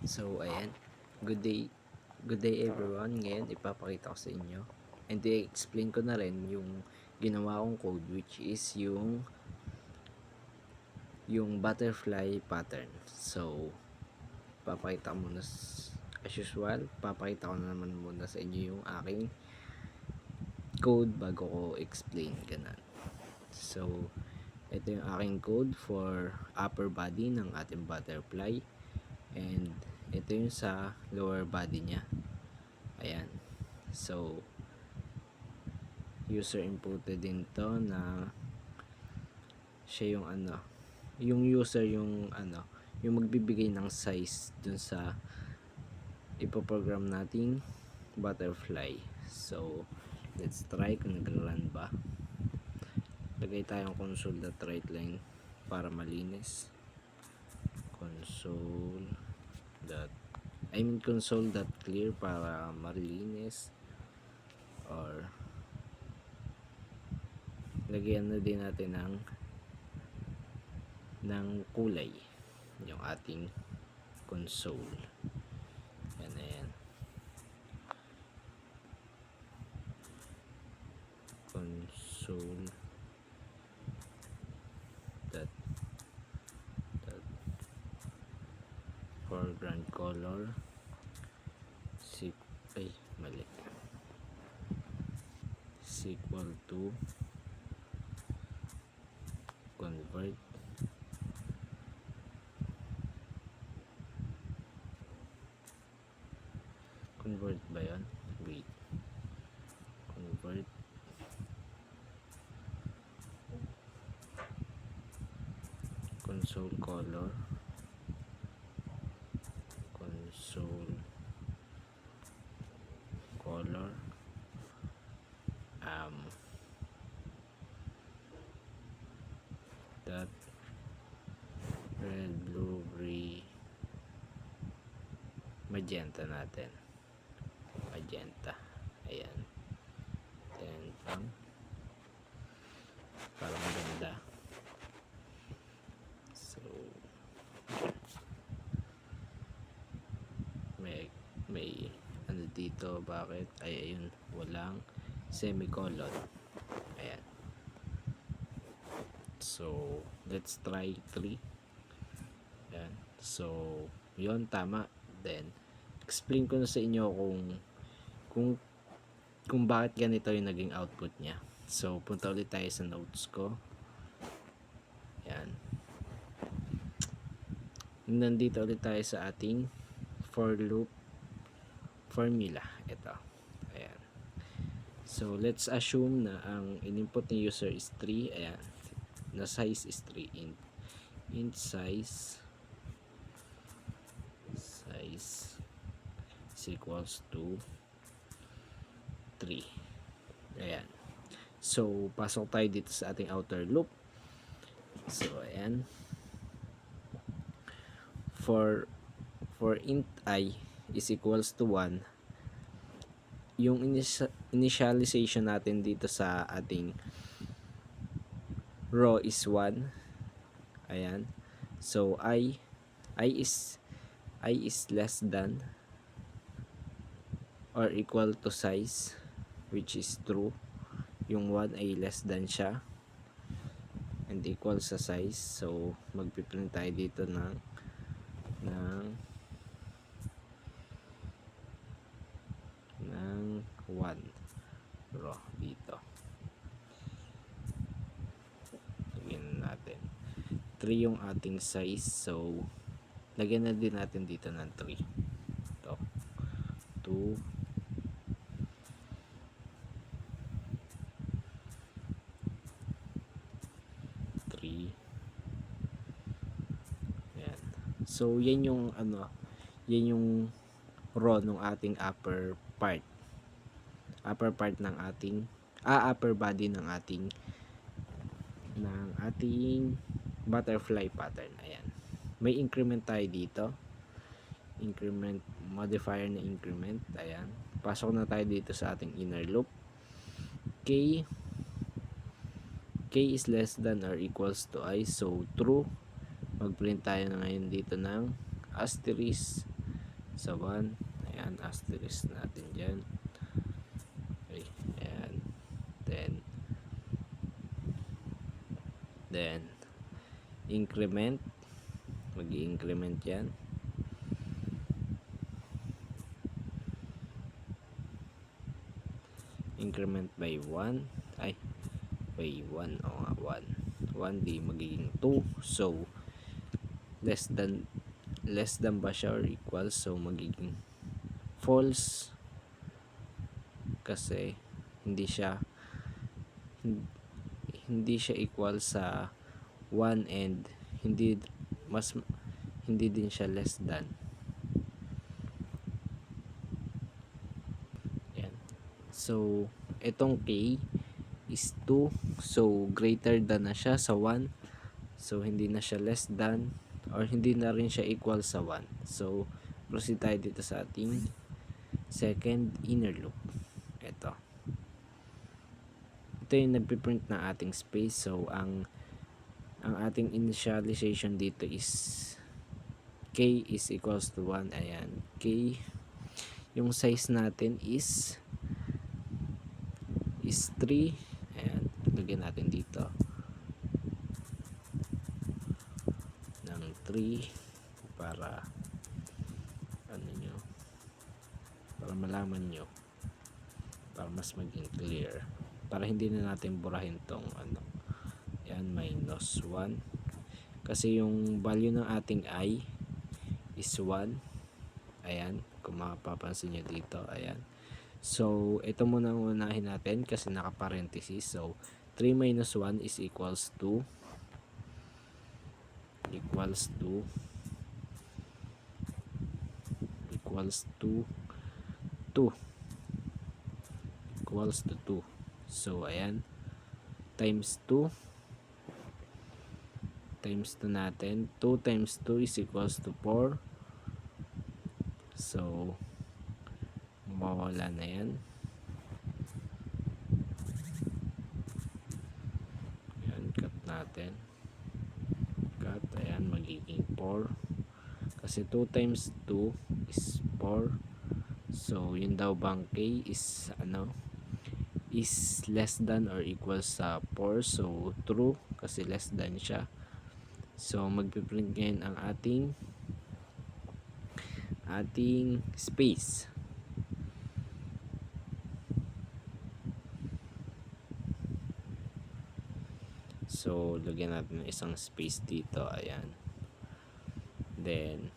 So, ayan. Good day everyone. Ngayon, ipapakita ko sa inyo. And i-explain ko na rin yung ginawa kong code, which is yung butterfly pattern. So, papakita ko muna as usual. Papakita ko na naman muna sa inyo yung aking code bago ko explain. Ganun. So, ito yung aking code for upper body ng ating butterfly. And ito yung sa lower body niya. Ayan. So, user inputted din to na siya yung yung user yung magbibigay ng size dun sa ipoprogram nating butterfly. So, let's try kung nag-run ba. Lagay tayong console.writeline para malinis. Console.clear para malinis, or lagyan na din natin ng kulay yung ating console. Yan. Console dot foreground color mali is equal to convert ba yun? Wait, convert console color that red, blue, gray, magenta natin. Magenta. Ayan. Then, para maganda. So, may ano dito, bakit? Ayun, walang semicolon. Ayan. So, let's try 3. Ayan. So, yun, tama. Then, explain ko na sa inyo kung bakit ganito yung naging output niya. So, punta ulit tayo sa notes ko. Ayan. Nandito ulit tayo sa ating for loop formula. Ito. Ayan. So, let's assume na ang in-input ni user is 3. Ayan. Na size is 3. Int size is equals to 3. Ayan. So, pasok tayo dito sa ating outer loop. So, ayan. For int I is equals to 1, yung initialization natin dito sa ating row is 1. Ayan. So, I is less than or equal to size, which is true. Yung 1 ay less than siya and equal sa size. So, magpiprint tayo dito ng 1 row dito. Lagyan natin 3 yung ating size. So, lagyan na din natin dito ng 3. Ito. 2, 3. Ayan. So, yan yung row ng ating upper part ng ating upper body ng ating butterfly pattern. Ayan. May increment tayo dito. Increment, modifier na increment. Ayan. Pasok na tayo dito sa ating inner loop. K is less than or equals to I. So, true. Mag-print tayo na ngayon dito ng asterisk sa 1. Ayan, asterisk natin dyan. Okay, ayan. Then increment, mag-i-increment yan. Increment by 1, ay by 1, o nga 1 di magiging 2, so less than ba siya or equal, so magiging false kasi hindi siya equal sa 1 and hindi mas hindi din siya less than. Yan. So itong k is 2, so greater than na siya sa 1, so hindi na siya less than or hindi na rin siya equal sa 1. So proceed tayo dito sa ating second inner loop. Ito yung nagpiprint na ating space. So ang ating initialization dito is k is equals to 1. Ayan, k, yung size natin is 3. Ayan, lagyan natin dito ng 3 para para malaman nyo, para mas maging clear, para hindi na natin burahin tong yan, minus 1 kasi yung value ng ating I is 1. Ayan, kung mapapansin nyo dito, ayan. So ito muna ang unahin natin kasi naka parenthesis. So 3 minus 1 is equals to 2. So ayan, times 2 natin. 2 times 2 is equals to 4. So mawawala na yan. Ayan, cut natin. Ayan, magiging 4 kasi 2 times 2 is 4. So yun daw bang k is is less than or equal sa 4. So true kasi less than siya. So magpiprint ngayon ang ating space. So lagyan natin ng isang space dito. Ayan, then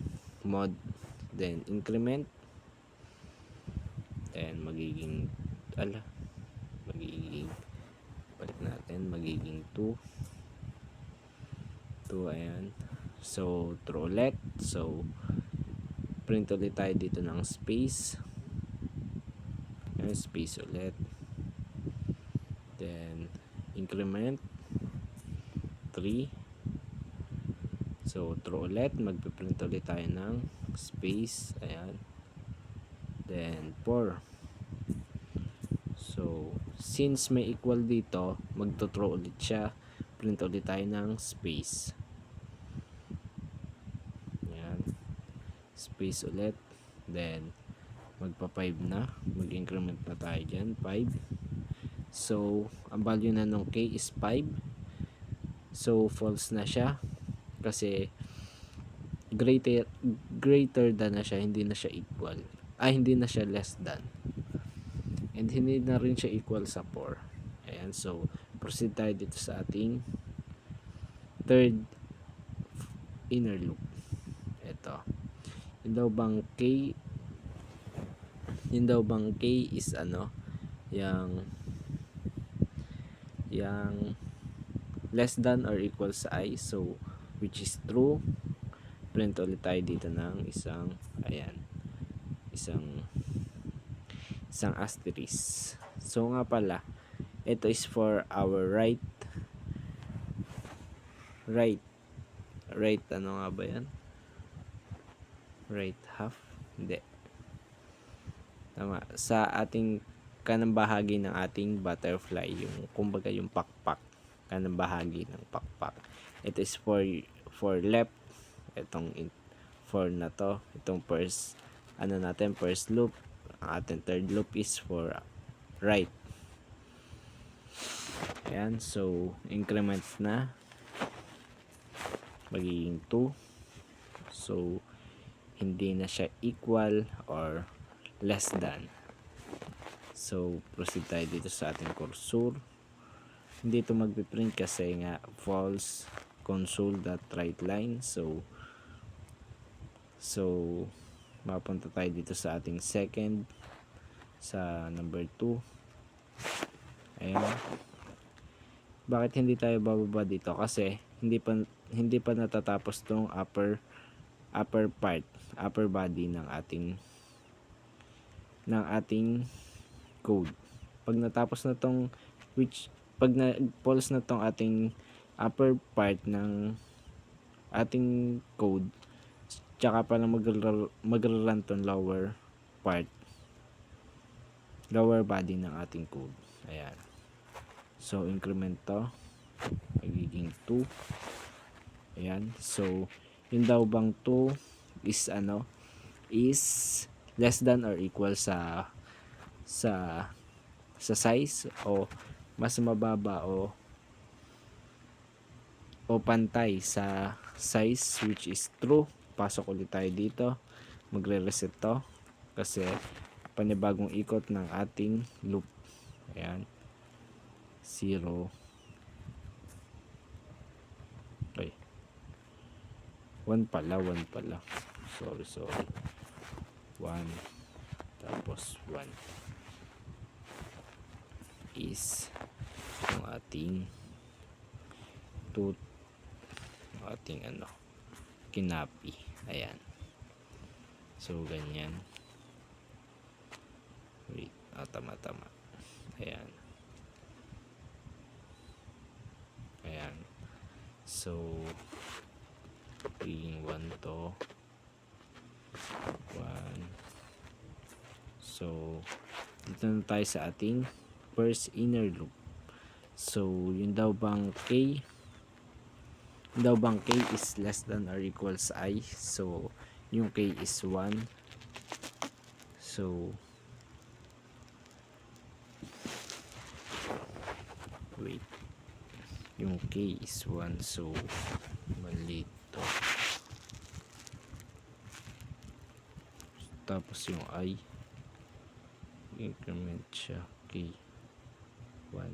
then increment, then magiging balik natin, magiging 2. Ayan, so true ulit. So print ulit tayo dito ng space. Ayan, space ulit, then increment 3. So true ulit, magpiprint ulit tayo ng space. Ayan, then 4. So since may equal dito, magto-true ulit siya, print ulit tayo ng space. Ayan, space ulit, then magpa 5 na, mag-increment na tayo dyan, 5. So ang value na nung k is 5. So false na siya kasi greater than na siya, hindi na siya equal, hindi na siya less than, and hindi na rin siya equal sa 4. Ayan, so proceed tayo dito sa ating third inner loop. Ito, yun daw bang k is yang less than or equal sa I, so which is true. Print ulit tayo dito ng isang asterisk. So nga pala, ito is for our right nga ba yan? Right half? Hindi. Tama. Sa ating kanang bahagi ng ating butterfly, yung kumbaga yung pakpak, kanang bahagi ng pakpak. It is for left. Itong for na to, itong first ano natin, first loop. Ang ating third loop is for right. Ayan, so increment na, magiging 2. So hindi na siya equal or less than. So proceed tayo dito sa ating cursor. Hindi ito magpiprint kasi nga false console.writeLine. So mapunta tayo dito sa ating second, sa number 2. Ayan. Bakit hindi tayo bababa dito? Kasi hindi pa natatapos tong upper part, upper body ng ating code. Pag natapos na tong pag na-pulse na tong ating upper part ng ating code, tsaka pala mag-run tong lower body ng ating code. Ayan. So increment to, magiging 2. Ayan. So yung daw bang 2 is less than or equal sa size, o mas mababa o pantay sa size, which is true. Pasok ulit tayo dito, magre-reset to kasi panibagong ikot ng ating loop. Ayan, 0. Okay, 1 pala, sorry, 1 tapos 1 is yung ating kinapi. Ayan, so ganyan. Wait, tama. Ayan, so yung 1 to 1. So dito na tayo sa ating first inner loop. So yung daw bang k is less than or equals I. So yung k is 1. So wait, yung k is 1, so mali to. Tapos yung I, increment siya, k 1.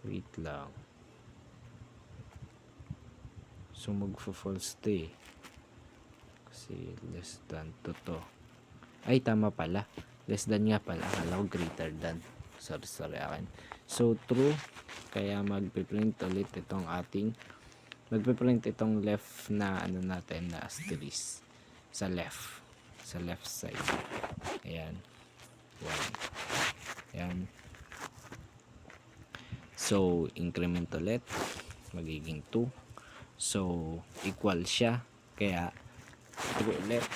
Wait lang, so magfo-false to kasi less than to. Ay, tama pala, less than nga pala, akala ko greater than. Sorry akin. So true, kaya magpiprint ulit itong left na natin na asterisk sa left side. Ayan, 1. Ayan, so increment ulit, magiging 2. So equal siya, kaya true ulit,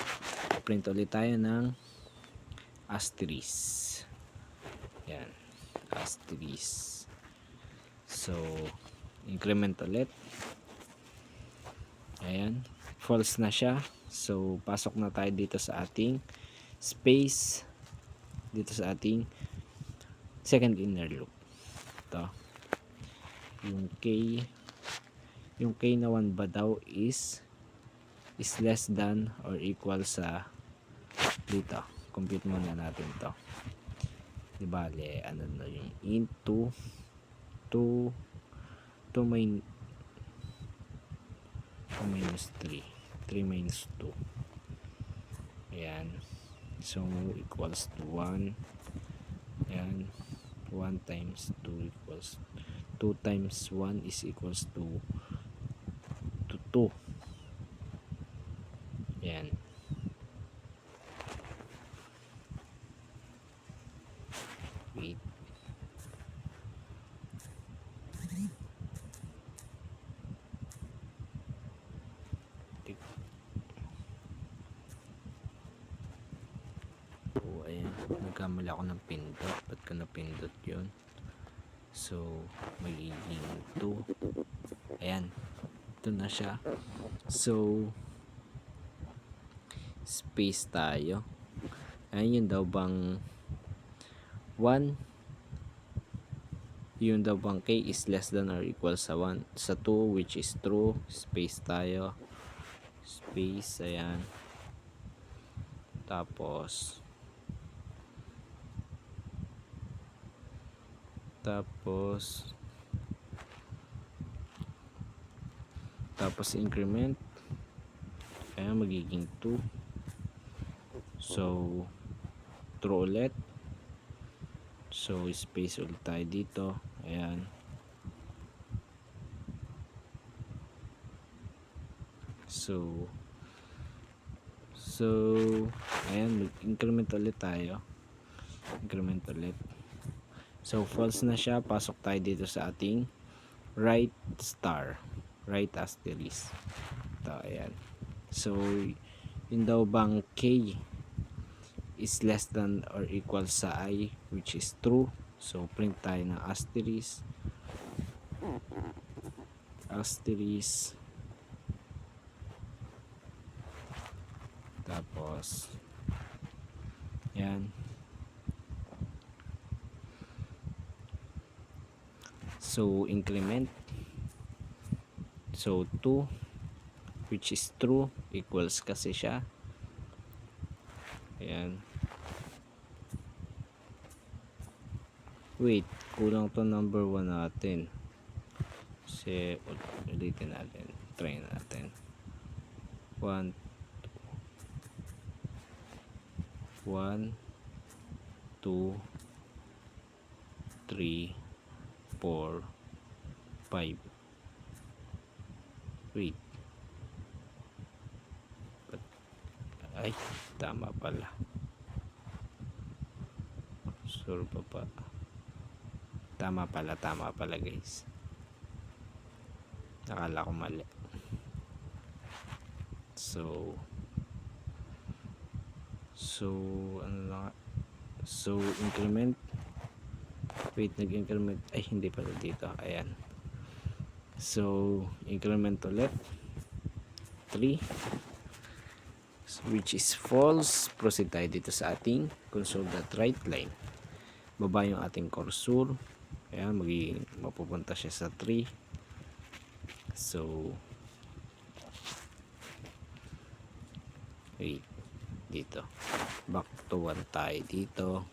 print ulit tayo ng asterisk. Ayan, asterisk. So increment ulit. Ayan, false na siya. So pasok na tayo dito sa ating space, dito sa ating second inner loop. Ito, yung k na 1 ba daw is less than or equal sa dito. Compute muna natin to. Di bale, na yung into 2 minus 3 minus 2. Ayan, so equals to 1. Ayan, 1 times 2 equals 2 times 1 is equals to 2. Ayan, wait, nagkamali ako ng pindot. Ba't ko napindot yun? So magiging 2. Ayan, ito na siya. So space tayo. Ayun, yun daw bang 1, yun daw bang k is less than or equal sa 1, sa 2, which is true, space tayo, space, ayan. Tapos increment, ayan, magiging 2. So true ulit, so space ulit tayo dito, ayan. So ayan, mag-increment ulit tayo, increment ulit. So false na siya, pasok tayo dito sa ating right star, right asterisk. Ito, ayan. So yun daw bang k is less than or equal sa I, which is true. So print tayo ng asterisk, tapos yan. So increment, so 2, which is true, equals kasi siya, ayan. Wait, kulang to number 1 natin. Kasi ulitin natin, try natin. 1, 2, 3, 4, 5. Wait. Ay, tama pala. Sure pa. Tama pala guys. Nakala ko mali. So ano lang. So increment. Wait, nag-increment. Ay, hindi pala dito. Ayan. So increment ulit. 3, which is false. Proceed tayo dito sa ating console.writeLine. Baba yung ating cursor. Ayan, mapupunta siya sa 3. So wait, dito back to 1 tayo dito,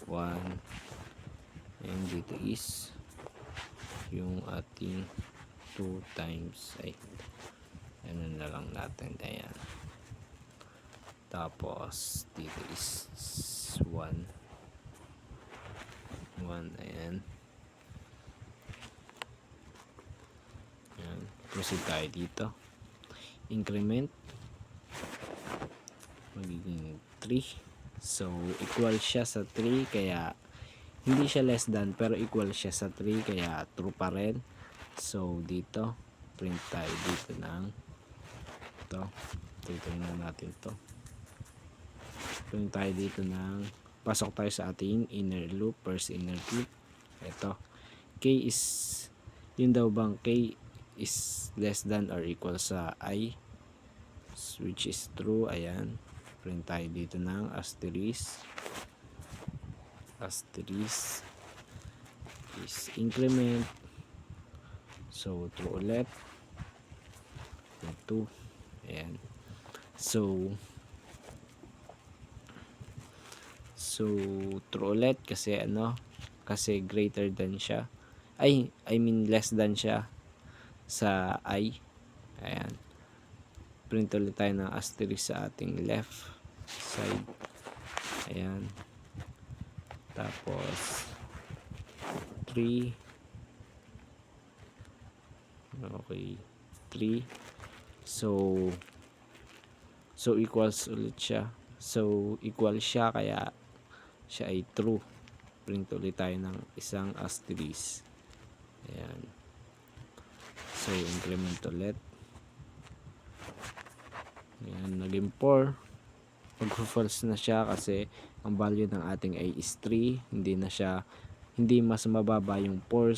1, and dito is yung ating 2 times, ay ano na lang natin, ayan. Tapos dito is 1, ayan. Proceed tayo dito, increment, magiging 3. So equal siya sa 3, kaya hindi siya less than, pero equal siya sa 3, kaya true pa rin. So dito print tayo dito ng ito, titingnan natin to, print tayo dito ng, pasok tayo sa ating inner loop, first inner loop. Ito, k is, yun daw bang k is less than or equal sa I, which is true, ayan. Print tayo dito ng asterisk is increment, so true ulit, 2, ayan. So true ulit kasi kasi greater than siya, I mean less than siya sa I, ayan. Print ulit tayo ng asterisk sa ating left side, ayan. Tapos 3, okay, 3, so equals ulit siya, so equal siya, kaya siya ay true. Print ulit tayo ng isang asterisk, ayan. So increment ulit, ayan, naging 4. Mag-false na siya kasi ang value ng ating I is 3, hindi mas mababa yung 4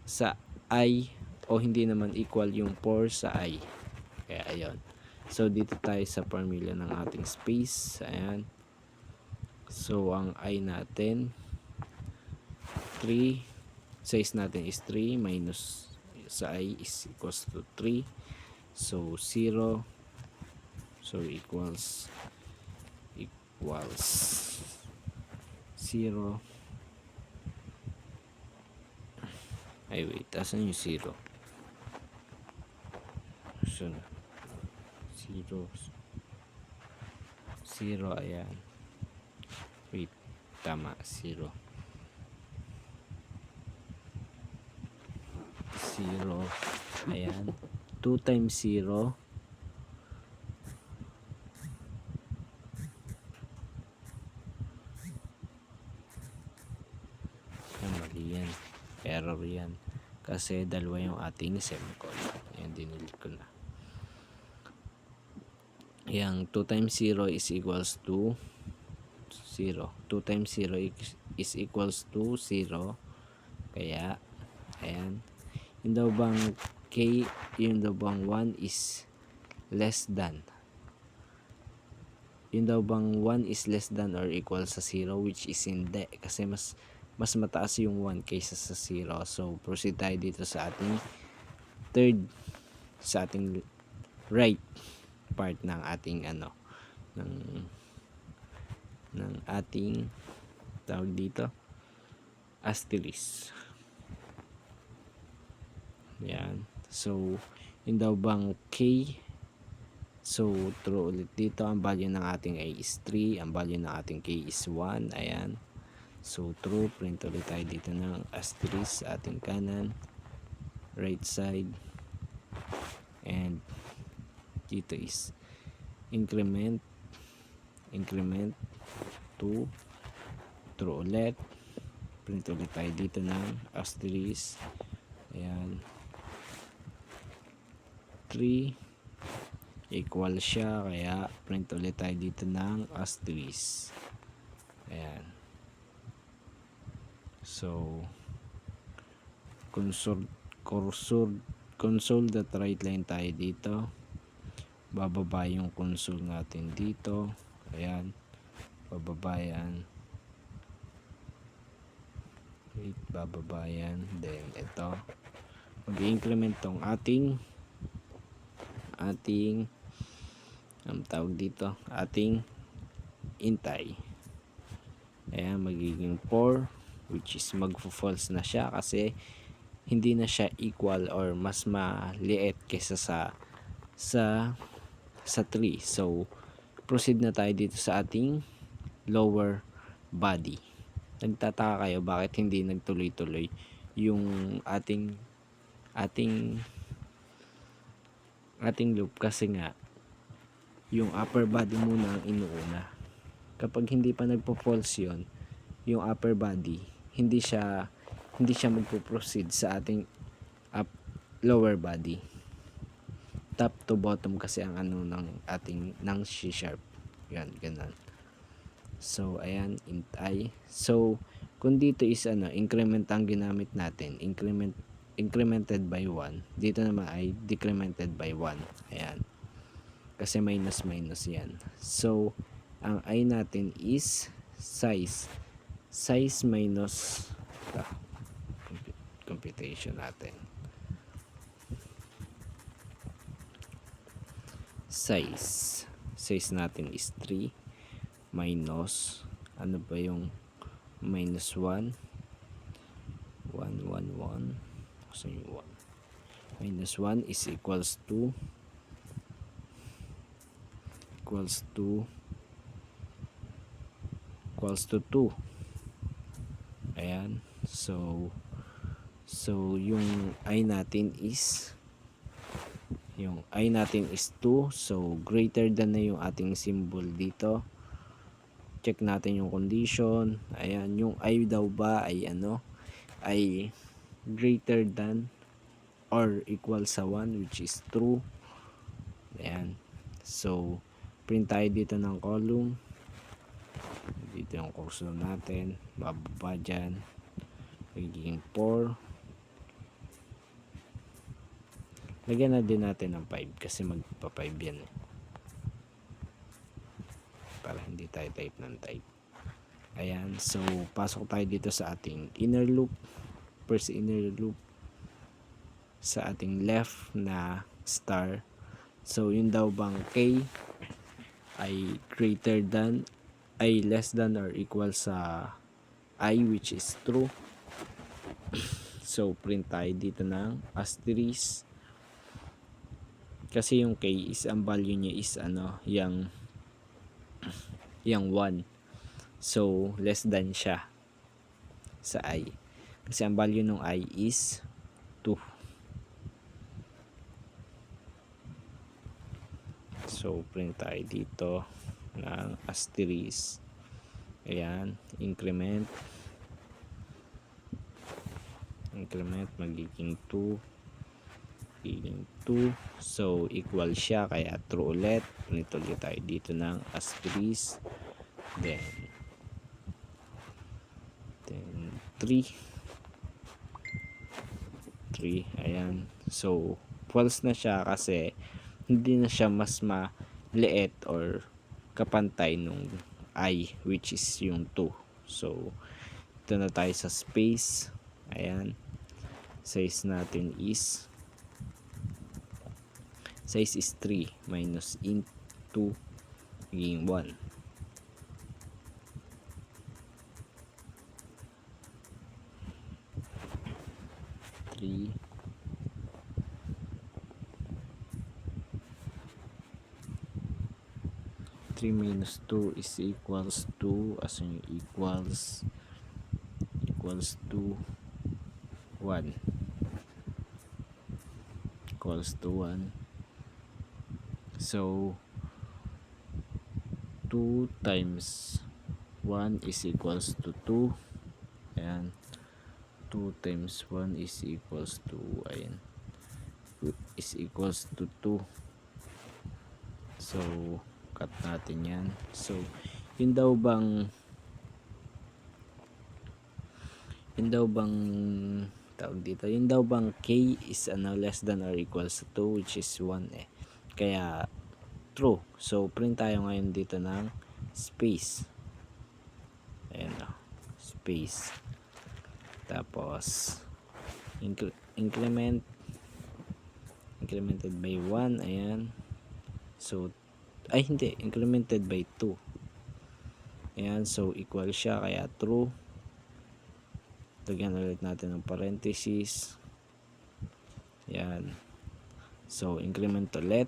sa I, o hindi naman equal yung 4 sa I, Kaya ayun. So dito tayo sa formula ng ating space. Ayan. So ang I natin 3, size natin is 3 minus sa I is equals to 3. So 0, so equals 0. Ay wait, asan yung 0? So 0, 0, ayan. Wait, tama, 0. 0, ayan. 2 times 0, mali yan. Error yan. Kasi dalawa yung ating semicolon. Ayan, dinilit ko na. Yang 2 times 0 is equals to 0. 2 times 0 is equals to 0. Kaya, ayan. Yung daw bang K, yung daw bang 1 is less than. Yung daw bang 1 is less than or equal sa 0, which is hindi. Kasi mas mataas yung 1 kaysa sa 0. So, proceed tayo dito sa ating sa ating right part ng ating ng ating tawag dito asterisk. Yan. So, yung daw bang K, so true ulit dito. Ang value ng ating A is 3, ang value ng ating K is 1. Ayan. So, true. Print ulit tayo dito ng asterisk sa ating kanan, right side. And dito is increment 2, true ulit. Print ulit tayo dito ng asterisk. Ayan. 3 equal siya, kaya print ulit tayo dito ng asterisk. Ayan. So, console that right line tayo dito. Bababa yung console natin dito. Ayan. Bababa yan. Wait, bababa yan. Then, ito. Mag-increment tong ating ang tawag dito, ating intay. Ayan, magiging 4, which is magfo-false na siya kasi hindi na siya equal or mas maliit kaysa sa 3. So, proceed na tayo dito sa ating lower body. Nagtataka kayo bakit hindi nagtuloy-tuloy yung ating loop, kasi nga yung upper body muna ang inuuna. Kapag hindi pa nagpo-false yon, yung upper body hindi siya magpo-proceed sa ating lower body. Top to bottom kasi ang ng ating ng C sharp. Yan, ganun. So, ayan, int I. So, kung dito is increment ang ginamit natin, incremented by 1. Dito naman ay decremented by 1. Ayan. Kasi minus yan. So, ang I natin is size. Size minus computation natin. Size natin is 3 minus, ano ba yung minus 1? 1, 1, 1. So, yung 1. Minus 1 is equals to 2. Ayan. So yung I natin is 2. So, greater than na yung ating symbol dito. Check natin yung condition. Ayan, yung I daw ba ay ay greater than or equal sa 1, which is true. Ayan. So, print tayo dito ng column. Dito yung cursor natin. Bababa dyan. Magiging 4. Lagyan na din natin ng 5 kasi magpa 5 yan eh. Para hindi tayo type ng type. Ayan, so pasok tayo dito sa ating inner loop. First inner loop sa ating left na star. So yun daw bang K ay greater than, ay less than or equal sa I, which is true. So print tayo dito ng asterisk. Kasi yung K is, ang value niya is yung 1. So less than siya sa I. Kasi ang value ng I is 2. So print tayo dito ng asterisk. Ayan, increment magiging 2. So equal siya, kaya true ulit. Nito ulit tayo dito ng asterisk. Then 3. Ayan, so false na siya kasi hindi na siya mas maliit or kapantay nung I, which is yung 2. So ito na tayo sa space. Ayan, size natin is 3 minus int 2 magiging 1. 3 minus 2 is equals to, as in equals to 1. So 2 times 1 is equals to 2. Ayan, 2 times 1 is equals to, ayan, is equals to 2. So cut natin yan. So yun daw bang tawag dito, yun daw bang K is less than or equals to 2, which is 1 eh. Kaya true. So print tayo ngayon dito ng space. Ayan o, space. Tapos incremented by 1. Ayan. So hindi, incremented by 2. Ayan, so equal siya, kaya true. Lagyan ulit natin ng parenthesis. Ayan, so increment ulit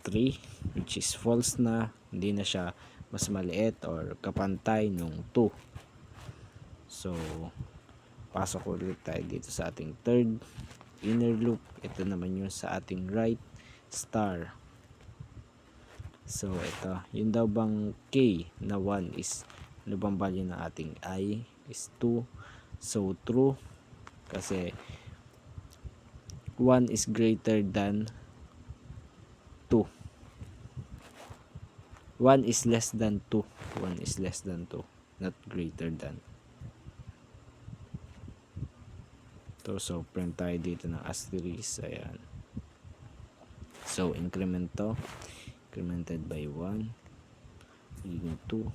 3, which is false na, hindi na siya mas maliit or kapantay nung 2. So pasok ulit tayo dito sa ating third inner loop. Ito naman yung sa ating right star. So ito, yun daw bang K na 1 is, ano bang value ng ating I is 2. So true kasi 1 is greater than 2. 1 is less than 2. 1 is less than 2, not greater than. So print tayo dito ng asterisk. Ayan, so increment to, incremented by 1 magiging 2.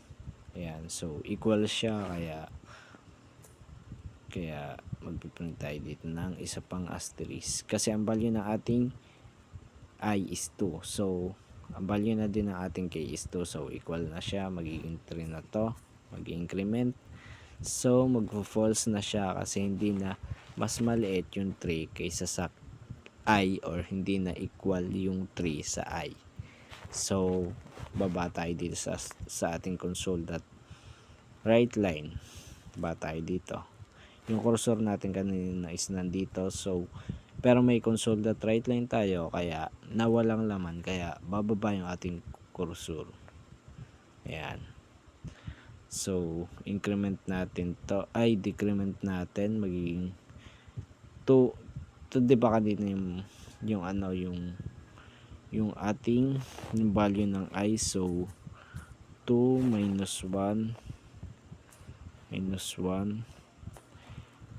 Ayan, so equal siya, kaya magpiprint tayo dito ng isa pang asterisk kasi ang value ng ating I is 2. So ang value na din ng ating K is 2. So equal na siya, magiging 3 na to, mag-increment. So magpo-false na siya kasi hindi na mas maliit yung 3 kaysa sa I, or hindi na equal yung 3 sa I. So baba tayo dito sa ating console.write line. Baba tayo dito. Yung cursor natin kanina is nandito. So pero may console.write line tayo, kaya nawalang laman, kaya bababa yung ating cursor. Ayan. So increment natin to, ay decrement natin, magiging 2. Di ba kanina yung ating yung value ng I. So 2 minus 1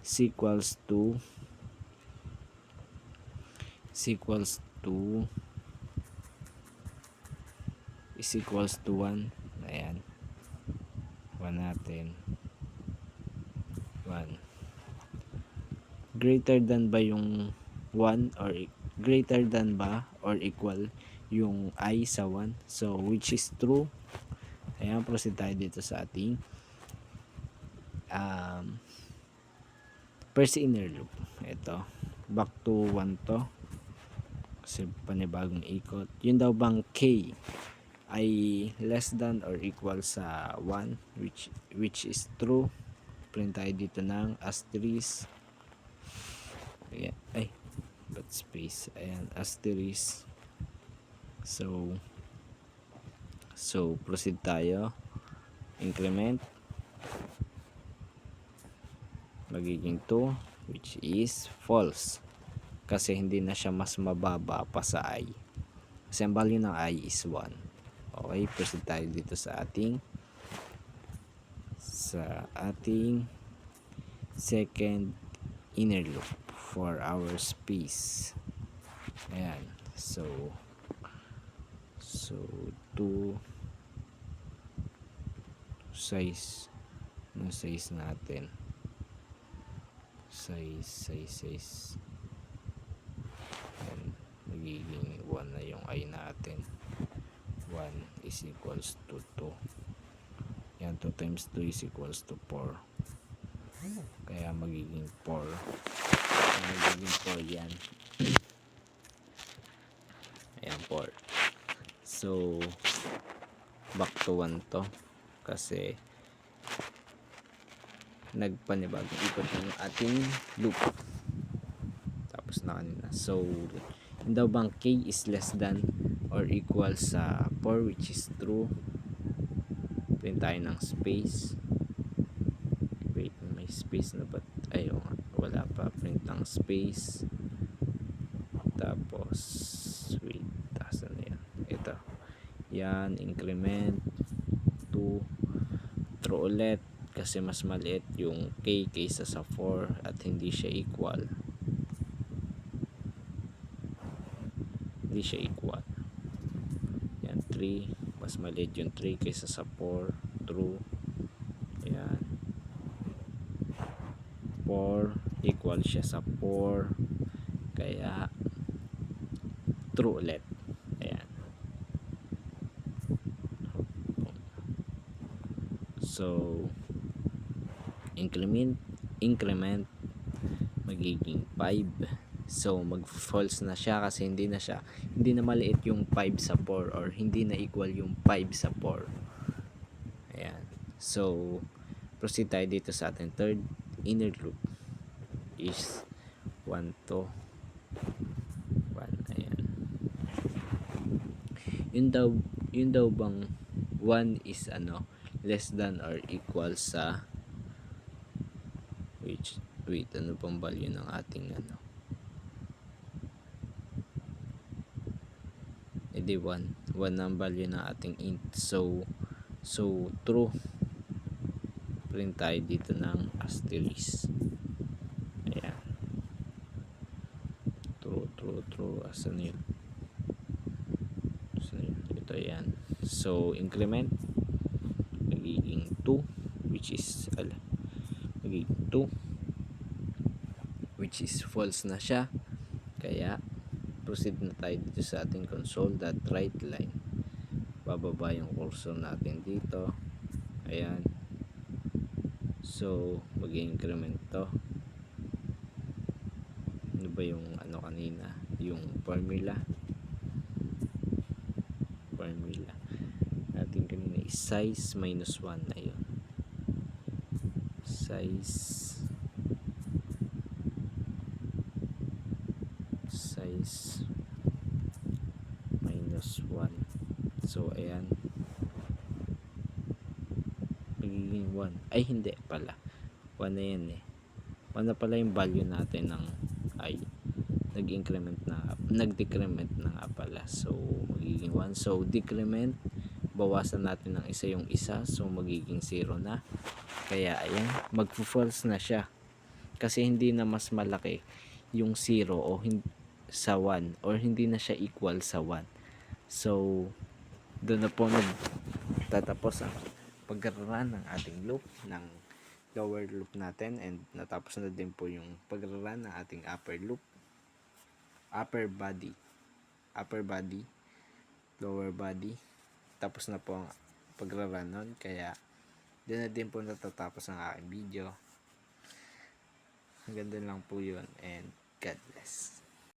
is equals to is equals to 1. Ayan, 1 natin, 1. Greater than ba yung 1 or greater than ba or equal yung I sa 1? So which is true. Ayan, proceed tayo dito sa ating first inner loop. Ito, back to 1 to kasi panibagong ikot. Yun daw bang K ay less than or equal sa 1, which is true. Print tayo dito ng asterisk. Ayan, ay, but space. Ayan, asterisk. So proceed tayo. Increment. Magiging 2, which is false. Kasi hindi na siya mas mababa pa sa I. Kasi ang value ng I is 1. Okay, proceed tayo dito sa ating second inner loop for our space. Ayan, so 2 size ng size natin, size and magiging 1 na yung I natin. 1 is equals to 2. Yan, 2 times 2 is equals to 4. Kaya magiging 4. Yan. Ayan, 4. So back to 1 to kasi nagpanibagong ikot ng ating loop. Tapos na kanina. So yun daw bang K is less than or equal sa 4, which is true. Print tayo ng space. Wait, may space na ba? Ayaw nga, wala pa. Print ng space. Tapos wait, tasan na yan. Ito, yan, increment 2, true ulit kasi mas maliit yung K kaysa sa 4 at hindi siya equal. Yan, 3, mas maliit yung 3 kaysa sa 4. True. Yan, 4 equal siya sa 4, kaya true ulit. Ayan, so increment magiging 5. So mag-false na siya kasi hindi na maliit yung 5 sa 4 or hindi na equal yung 5 sa 4. Ayan. So proceed tayo dito sa ating third inner loop is 1 to 1. Ayan. Yun daw bang 1 is less than or equal sa wait, ano pang value ng ating edi 1 ang value ng ating int. So true. Print tayo dito ng asterisk. Ayan, true. Asan yun? Ito, yan. So increment magiging 2, which is magiging 2, which is false na siya. Kaya proceed na tayo dito sa ating console.write line. Bababa yung cursor natin dito. Ayan. So mag-increment to. Ano ba yung kanina? Yung formula natin kanina is size minus 1 na yun. Size minus 1. So ayan, magiging 1. Ay hindi pala, 1 na yan 1 na pala yung value natin ng I. Nag-decrement na nga pala. So magiging 1. So decrement, bawasan natin ng isa yung isa, so magiging 0 na. Kaya ayan, mag-false na siya kasi hindi na mas malaki yung 0 o sa 1 or hindi na siya equal sa 1. So, doon na po nagtatapos ang pag-run ng ating loop ng lower loop natin, and natapos na din po yung pag-run ng ating upper loop, upper body, lower body. Tapos na po ang pag-run nun, kaya doon na din po natatapos ang aking video. Hanggang doon lang po yun, and God bless.